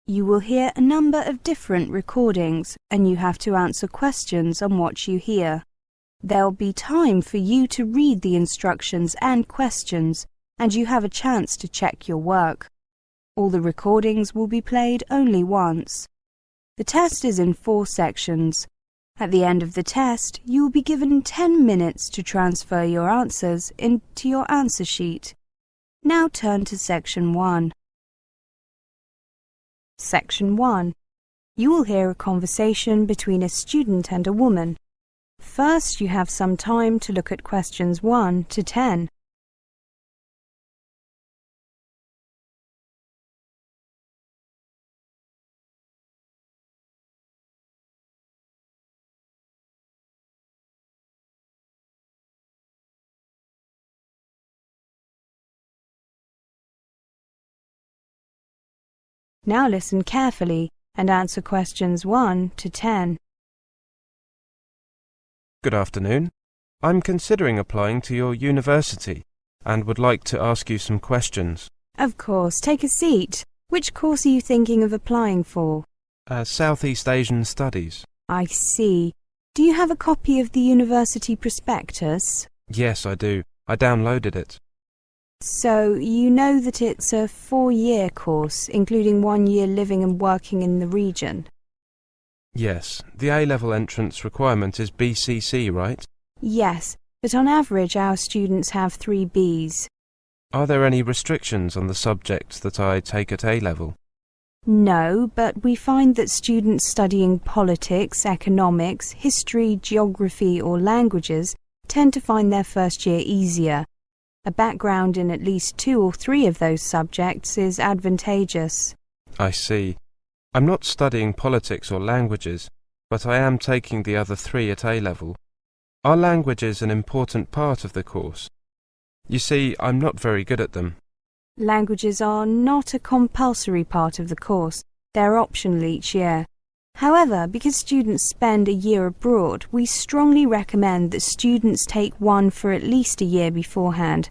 You will hear a number of different recordings, and you have to answer questions on what you hear. There'll be time for you to read the instructions and questions, and you have a chance to check your work. All the recordings will be played only once. The test is in 4 sections. At the end of the test, you will be given 10 minutes to transfer your answers into your answer sheet. Now turn to Section 1. Section 1. You will hear a conversation between a student and a woman. First, you have some time to look at questions 1 to 10. Now listen carefully and answer questions 1 to 10. Good afternoon. I'm considering applying to your university and would like to ask you some questions. Of course, take a seat. Which course are you thinking of applying for? Southeast Asian Studies. I see. Do you have a copy of the university prospectus? Yes, I do. I downloaded it. So, you know that it's a 4-year course, including 1 year living and working in the region? Yes, the A-level entrance requirement is BCC, right? Yes, but on average our students have 3 Bs. Are there any restrictions on the subjects that I take at A-level? No, but we find that students studying politics, economics, history, geography or languages tend to find their first year easier. A background in at least 2 or 3 of those subjects is advantageous. I see. I'm not studying politics or languages, but I am taking the other 3 at A-level. Are languages an important part of the course? You see, I'm not very good at them. Languages are not a compulsory part of the course. They're optional each year. However, because students spend a year abroad, we strongly recommend that students take one for at least a year beforehand.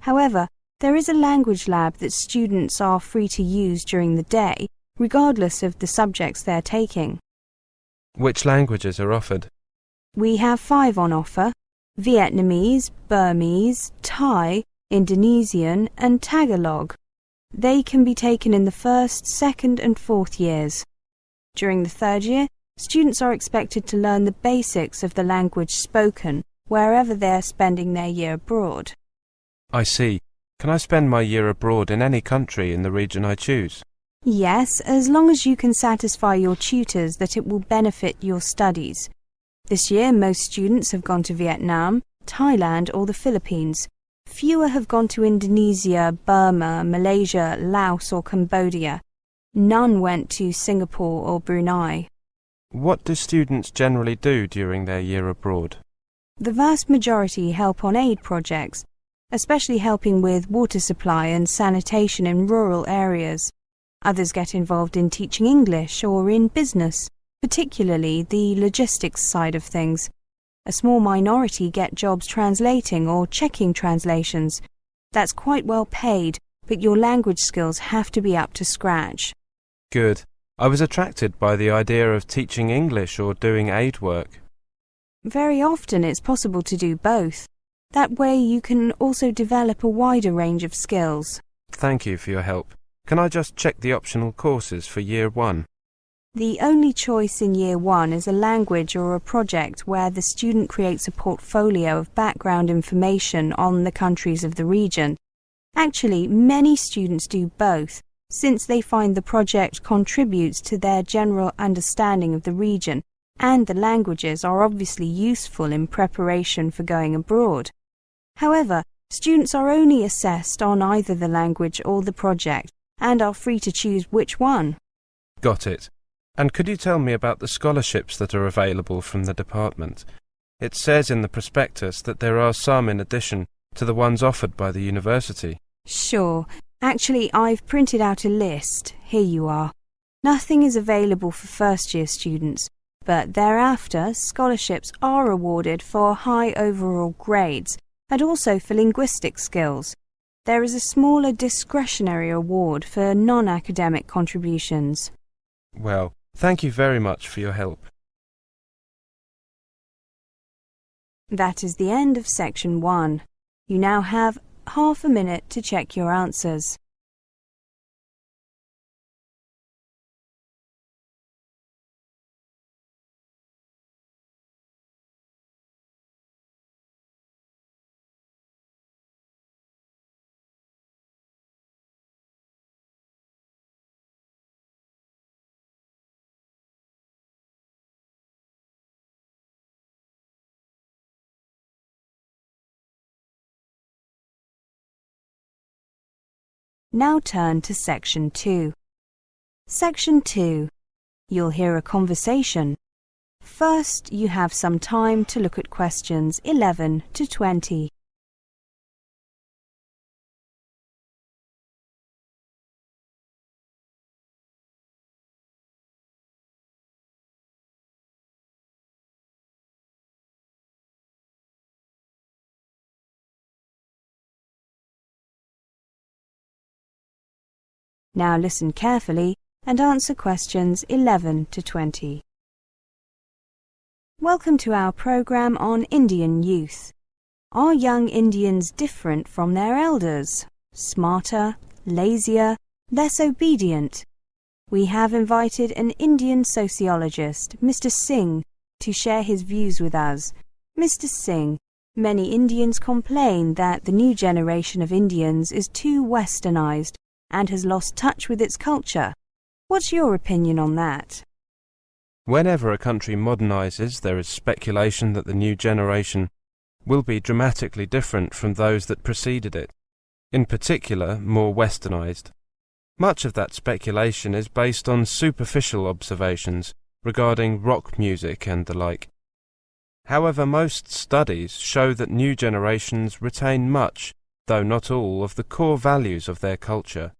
However, there is a language lab that students are free to use during the day, regardless of the subjects they're taking. Which languages are offered? We have 5 on offer: Vietnamese, Burmese, Thai, Indonesian and Tagalog. They can be taken in the 1st, 2nd and 4th years. During the 3rd year, students are expected to learn the basics of the language spoken wherever they're spending their year abroad. I see. Can I spend my year abroad in any country in the region I choose? Yes, as long as you can satisfy your tutors that it will benefit your studies. This year, most students have gone to Vietnam, Thailand or the Philippines. Fewer have gone to Indonesia, Burma, Malaysia, Laos or Cambodia. None went to Singapore or Brunei. What do students generally do during their year abroad? The vast majority help on aid projects, especially helping with water supply and sanitation in rural areas. Others get involved in teaching English or in business, particularly the logistics side of things. A small minority get jobs translating or checking translations. That's quite well paid, but your language skills have to be up to scratch. Good. I was attracted by the idea of teaching English or doing aid work. Very often it's possible to do both. That way you can also develop a wider range of skills. Thank you for your help. Can I just check the optional courses for Year 1? The only choice in Year 1 is a language or a project where the student creates a portfolio of background information on the countries of the region. Actually, many students do both, since they find the project contributes to their general understanding of the region, and the languages are obviously useful in preparation for going abroad. However, students are only assessed on either the language or the project, and are free to choose which one. Got it. And could you tell me about the scholarships that are available from the department? It says in the prospectus that there are some in addition to the ones offered by the university. Sure. Actually, I've printed out a list. Here you are. Nothing is available for first-year students, but thereafter scholarships are awarded for high overall grades and also for linguistic skills. There is a smaller discretionary award for non-academic contributions. Well, thank you very much for your help. That is the end of section 1. You now have half a minute to check your answers. Now turn to section 2. Section 2. You'll hear a conversation. First, you have some time to look at questions 11 to 20. Now listen carefully and answer questions 11 to 20. Welcome to our program on Indian youth. Are young Indians different from their elders? Smarter, lazier, less obedient? We have invited an Indian sociologist, Mr. Singh, to share his views with us. Mr. Singh, many Indians complain that the new generation of Indians is too westernized and has lost touch with its culture. What's your opinion on that? Whenever a country modernizes, there is speculation that the new generation will be dramatically different from those that preceded it, in particular more westernized. Much of that speculation is based on superficial observations regarding rock music and the like. However, most studies show that new generations retain much, though not all, of the core values of their culture.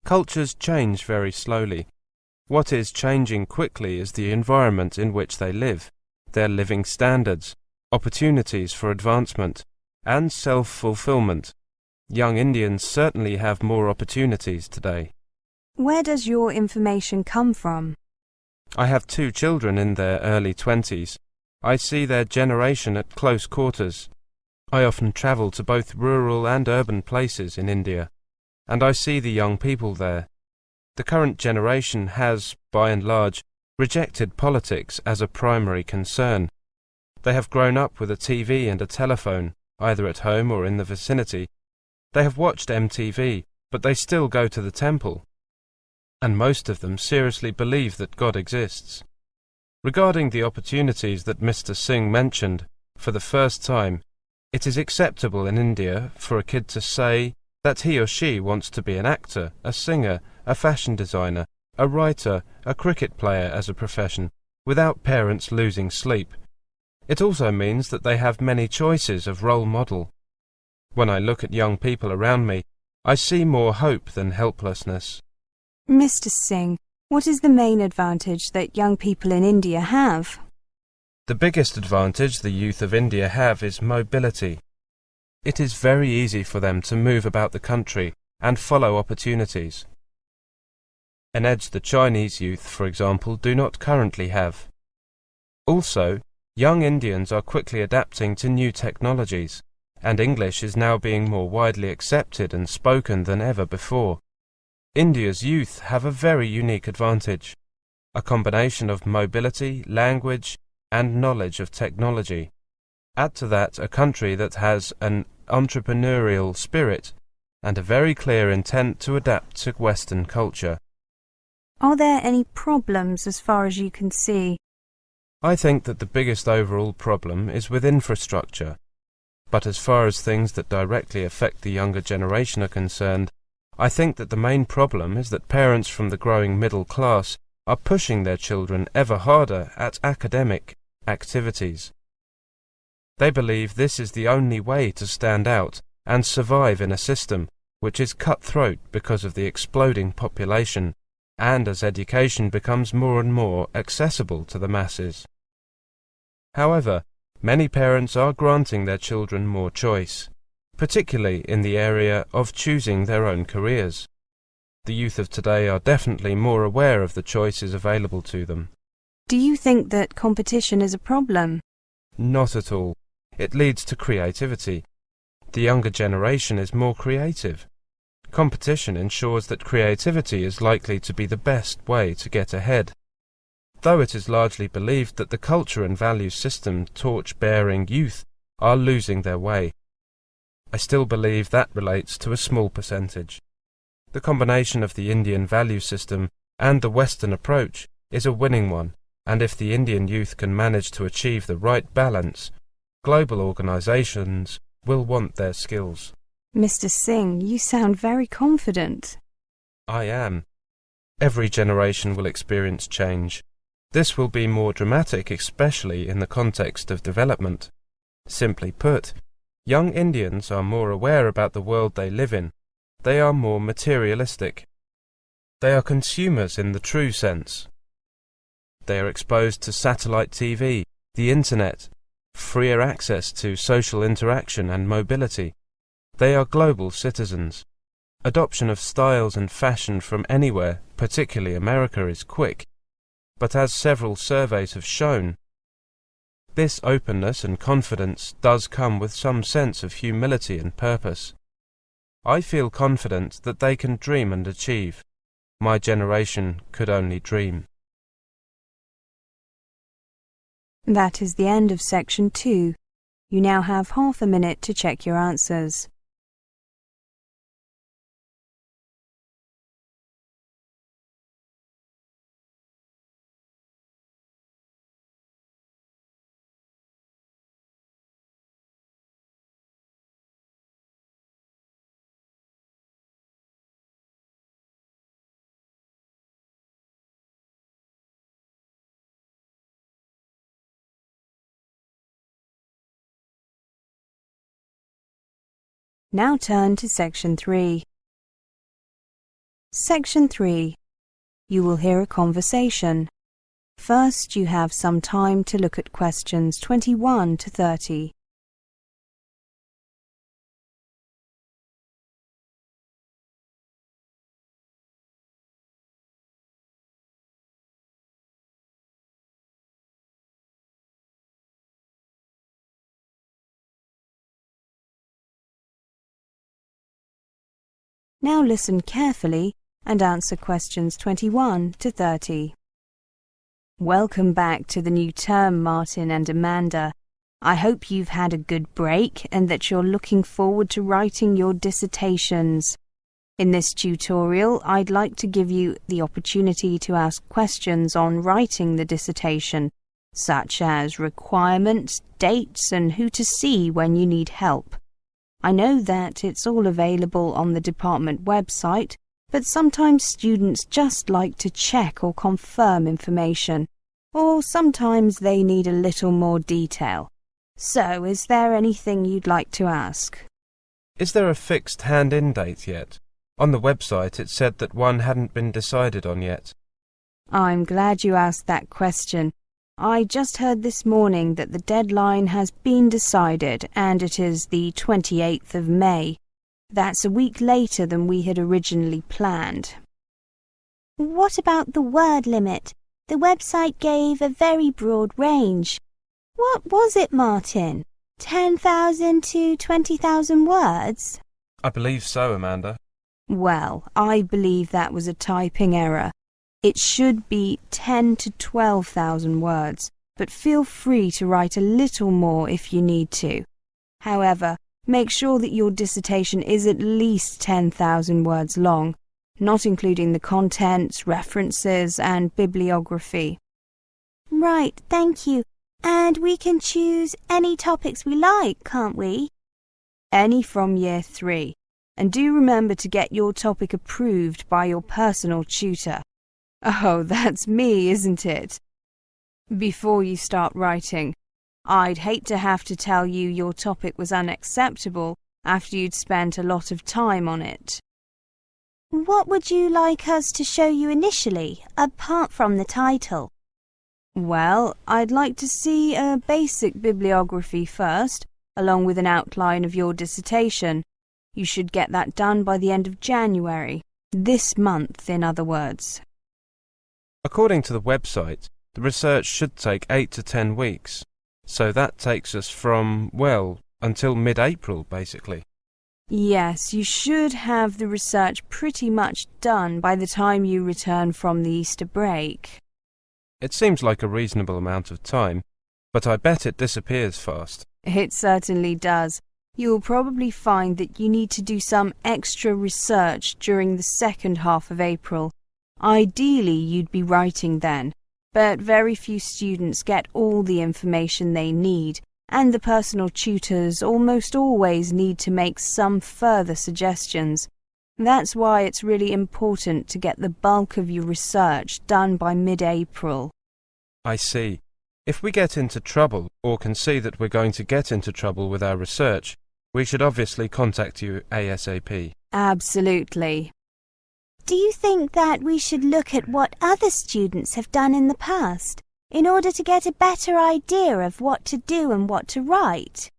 Cultures change very slowly. What is changing quickly is the environment in which they live, their living standards, opportunities for advancement, and self-fulfillment. Young Indians certainly have more opportunities today. Where does your information come from? I have 2 children in their early 20s. I see their generation at close quarters. I often travel to both rural and urban places in India, and I see the young people there. The current generation has, by and large, rejected politics as a primary concern. They have grown up with a TV and a telephone, either at home or in the vicinity. They have watched MTV, but they still go to the temple. And most of them seriously believe that God exists. Regarding the opportunities that Mr. Singh mentioned, for the first time, it is acceptable in India for a kid to say that he or she wants to be an actor, a singer, a fashion designer, a writer, a cricket player as a profession, without parents losing sleep. It also means that they have many choices of role model. When I look at young people around me, I see more hope than helplessness. Mr. Singh, what is the main advantage that young people in India have? The biggest advantage the youth of India have is mobility. It is very easy for them to move about the country and follow opportunities. An edge the Chinese youth, for example, do not currently have. Also, young Indians are quickly adapting to new technologies, and English is now being more widely accepted and spoken than ever before. India's youth have a very unique advantage, a combination of mobility, language, and knowledge of technology. Add to that a country that has an entrepreneurial spirit and a very clear intent to adapt to Western culture. Are there any problems as far as you can see? I think that the biggest overall problem is with infrastructure. But as far as things that directly affect the younger generation are concerned, I think that the main problem is that parents from the growing middle class are pushing their children ever harder at academic activities. They believe this is the only way to stand out and survive in a system which is cutthroat because of the exploding population and as education becomes more and more accessible to the masses. However, many parents are granting their children more choice, particularly in the area of choosing their own careers. The youth of today are definitely more aware of the choices available to them. Do you think that competition is a problem? Not at all. It leads to creativity. The younger generation is more creative. Competition ensures that creativity is likely to be the best way to get ahead. Though it is largely believed that the culture and value system torch-bearing youth are losing their way, I still believe that relates to a small percentage. The combination of the Indian value system and the Western approach is a winning one, and if the Indian youth can manage to achieve the right balance, global organizations will want their skills. Mr. Singh, you sound very confident. I am. Every generation will experience change. This will be more dramatic, especially in the context of development. Simply put, young Indians are more aware about the world they live in. They are more materialistic. They are consumers in the true sense. They are exposed to satellite TV, the internet, freer access to social interaction and mobility. They are global citizens. Adoption of styles and fashion from anywhere, particularly America, is quick. But as several surveys have shown, this openness and confidence does come with some sense of humility and purpose. I feel confident that they can dream and achieve. My generation could only dream. That is the end of section 2. You now have half a minute to check your answers. Now turn to section 3. Section 3. You will hear a conversation. First, you have some time to look at questions 21 to 30. Now listen carefully and answer questions 21 to 30. Welcome back to the new term, Martin and Amanda. I hope you've had a good break and that you're looking forward to writing your dissertations. In this tutorial, I'd like to give you the opportunity to ask questions on writing the dissertation, such as requirements, dates, and who to see when you need help. I know that it's all available on the department website, but sometimes students just like to check or confirm information, or sometimes they need a little more detail. So, is there anything you'd like to ask? Is there a fixed hand-in date yet? On the website it said that one hadn't been decided on yet. I'm glad you asked that question. I just heard this morning that the deadline has been decided and it is the 28th of May. That's a week later than we had originally planned. What about the word limit? The website gave a very broad range. What was it, Martin? 10,000 to 20,000 words? I believe so, Amanda. Well, I believe that was a typing error. It should be 10 to 12,000 words, but feel free to write a little more if you need to. However, make sure that your dissertation is at least 10,000 words long, not including the contents, references, and bibliography. Right, thank you. And we can choose any topics we like, can't we? Any from year 3. And do remember to get your topic approved by your personal tutor. Oh, that's me, isn't it? Before you start writing, I'd hate to have to tell you your topic was unacceptable after you'd spent a lot of time on it. What would you like us to show you initially, apart from the title? Well, I'd like to see a basic bibliography first, along with an outline of your dissertation. You should get that done by the end of January. This month, in other words. According to the website, the research should take 8 to 10 weeks. So that takes us from, well, until mid-April, basically. Yes, you should have the research pretty much done by the time you return from the Easter break. It seems like a reasonable amount of time, but I bet it disappears fast. It certainly does. You'll probably find that you need to do some extra research during the second half of April. Ideally, you'd be writing then, but very few students get all the information they need, and the personal tutors almost always need to make some further suggestions. That's why it's really important to get the bulk of your research done by mid-April. I see. If we get into trouble, or can see that we're going to get into trouble with our research, we should obviously contact you ASAP. Absolutely. Do you think that we should look at what other students have done in the past in order to get a better idea of what to do and what to write?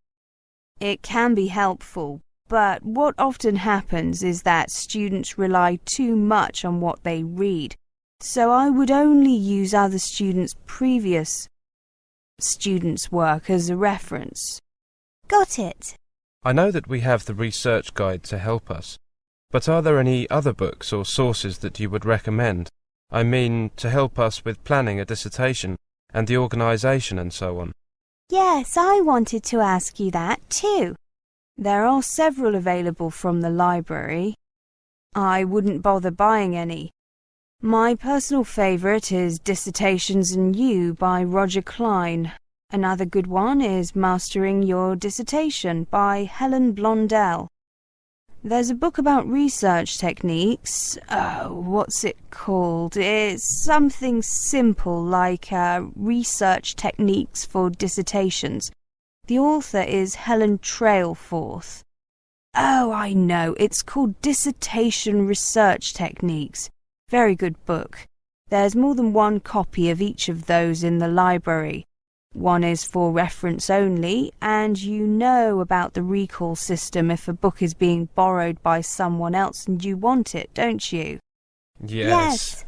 It can be helpful, but what often happens is that students rely too much on what they read. So I would only use other previous students' work as a reference. Got it. I know that we have the research guide to help us, but are there any other books or sources that you would recommend? I mean, to help us with planning a dissertation and the organisation and so on. Yes, I wanted to ask you that too. There are several available from the library. I wouldn't bother buying any. My personal favourite is Dissertations and You by Roger Klein. Another good one is Mastering Your Dissertation by Helen Blondell. There's a book about research techniques. What's it called? It's something simple like Research Techniques for Dissertations. The author is Helen Trailforth. Oh, I know. It's called Dissertation Research Techniques. Very good book. There's more than one copy of each of those in the library. One is for reference only, and you know about the recall system if a book is being borrowed by someone else and you want it, don't you? Yes.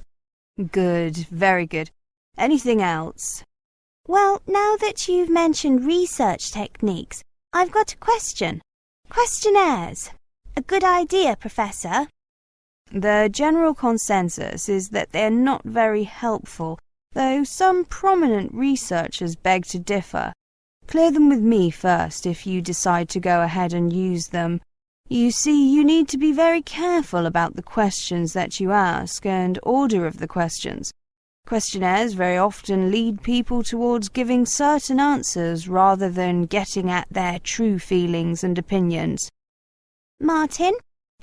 Good, very good. Anything else? Well, now that you've mentioned research techniques, I've got a question. Questionnaires. A good idea, Professor. The general consensus is that they're not very helpful, though some prominent researchers beg to differ. Clear them with me first if you decide to go ahead and use them. You see, you need to be very careful about the questions that you ask and order of the questions. Questionnaires very often lead people towards giving certain answers rather than getting at their true feelings and opinions. Martin,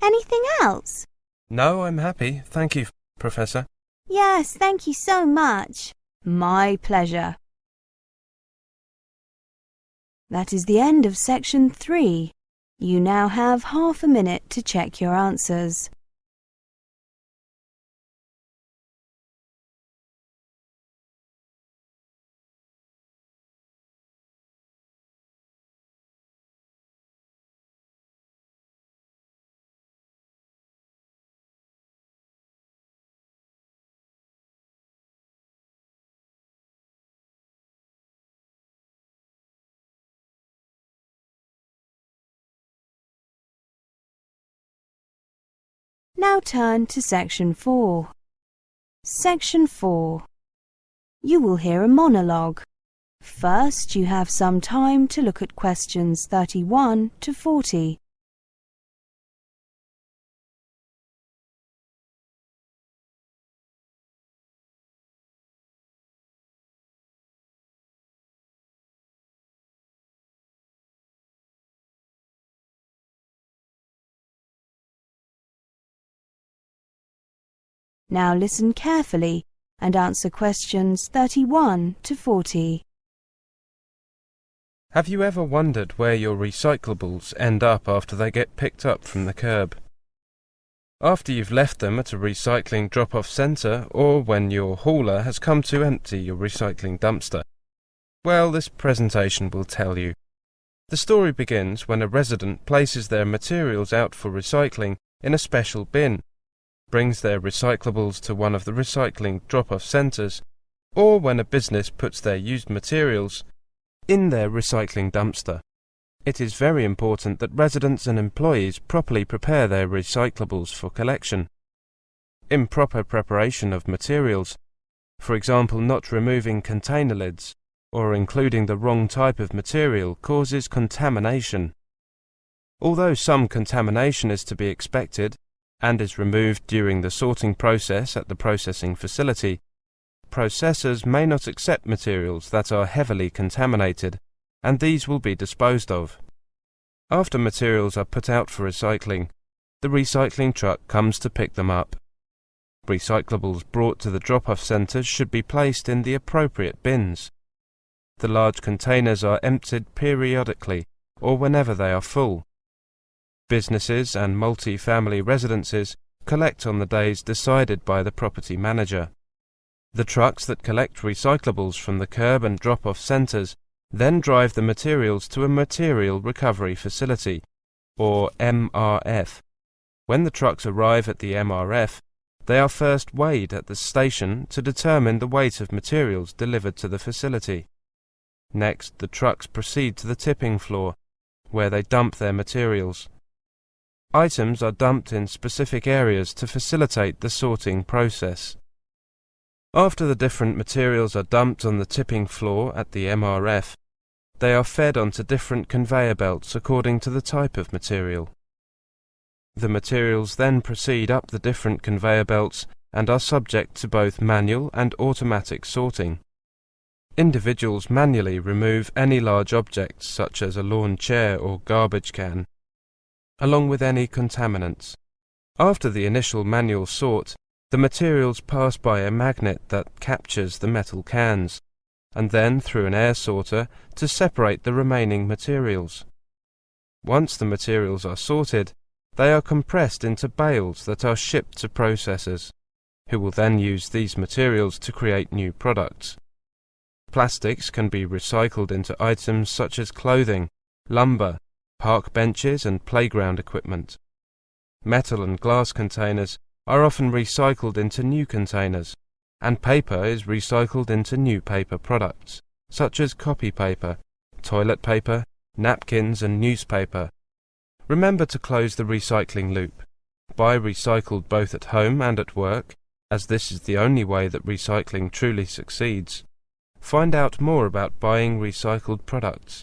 anything else? No, I'm happy. Thank you, Professor. Yes, thank you so much. My pleasure. That is the end of section 3. You now have half a minute to check your answers. Now turn to section 4. Section 4. You will hear a monologue. First, you have some time to look at questions 31 to 40. Now listen carefully and answer questions 31 to 40. Have you ever wondered where your recyclables end up after they get picked up from the curb? After you've left them at a recycling drop-off centre, or when your hauler has come to empty your recycling dumpster? Well, this presentation will tell you. The story begins when a resident places their materials out for recycling in a special bin. brings their recyclables to one of the recycling drop-off centres, or when a business puts their used materials in their recycling dumpster. It is very important that residents and employees properly prepare their recyclables for collection. Improper preparation of materials, for example not removing container lids or including the wrong type of material, causes contamination. Although some contamination is to be expected and is removed during the sorting process at the processing facility, processors may not accept materials that are heavily contaminated, and these will be disposed of. After materials are put out for recycling, the recycling truck comes to pick them up. Recyclables brought to the drop-off centres should be placed in the appropriate bins. The large containers are emptied periodically or whenever they are full. Businesses and multi-family residences collect on the days decided by the property manager. The trucks that collect recyclables from the curb and drop-off centres then drive the materials to a material recovery facility, or MRF. When the trucks arrive at the MRF, they are first weighed at the station to determine the weight of materials delivered to the facility. Next, the trucks proceed to the tipping floor, where they dump their materials. Items are dumped in specific areas to facilitate the sorting process. After the different materials are dumped on the tipping floor at the MRF, they are fed onto different conveyor belts according to the type of material. The materials then proceed up the different conveyor belts and are subject to both manual and automatic sorting. Individuals manually remove any large objects such as a lawn chair or garbage can, along with any contaminants. After the initial manual sort, the materials pass by a magnet that captures the metal cans, and then through an air sorter to separate the remaining materials. Once the materials are sorted, they are compressed into bales that are shipped to processors, who will then use these materials to create new products. Plastics can be recycled into items such as clothing, lumber, park benches and playground equipment. Metal and glass containers are often recycled into new containers, and paper is recycled into new paper products, such as copy paper, toilet paper, napkins and newspaper. Remember to close the recycling loop. Buy recycled both at home and at work, as this is the only way that recycling truly succeeds. Find out more about buying recycled products.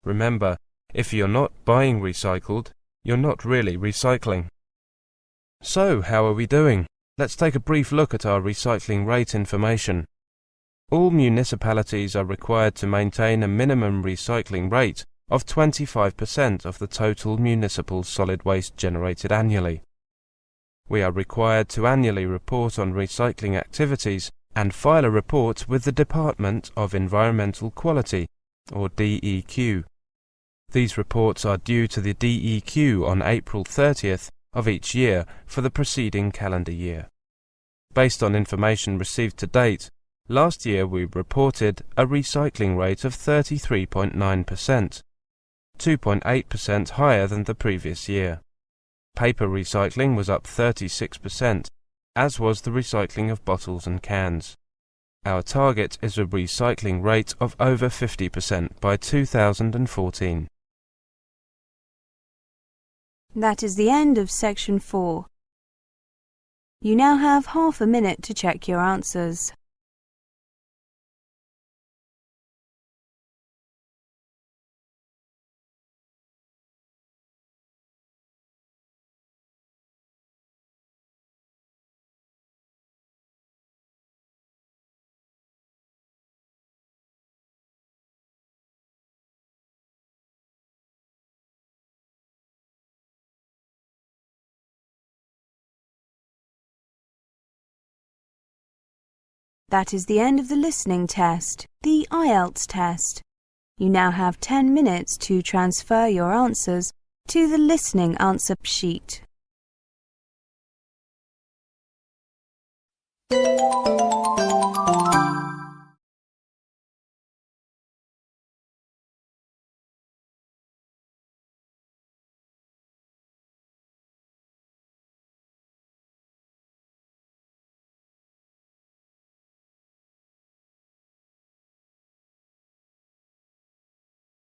Remember, if you're not buying recycled, you're not really recycling. So, how are we doing? Let's take a brief look at our recycling rate information. All municipalities are required to maintain a minimum recycling rate of 25% of the total municipal solid waste generated annually. We are required to annually report on recycling activities and file a report with the Department of Environmental Quality, or DEQ. These reports are due to the DEQ on April 30th of each year for the preceding calendar year. Based on information received to date, last year we reported a recycling rate of 33.9%, 2.8% higher than the previous year. Paper recycling was up 36%, as was the recycling of bottles and cans. Our target is a recycling rate of over 50% by 2014. That is the end of section 4. You now have half a minute to check your answers. That is the end of the listening test, the Ielts test. You now have 10 minutes to transfer your answers to the listening answer sheet.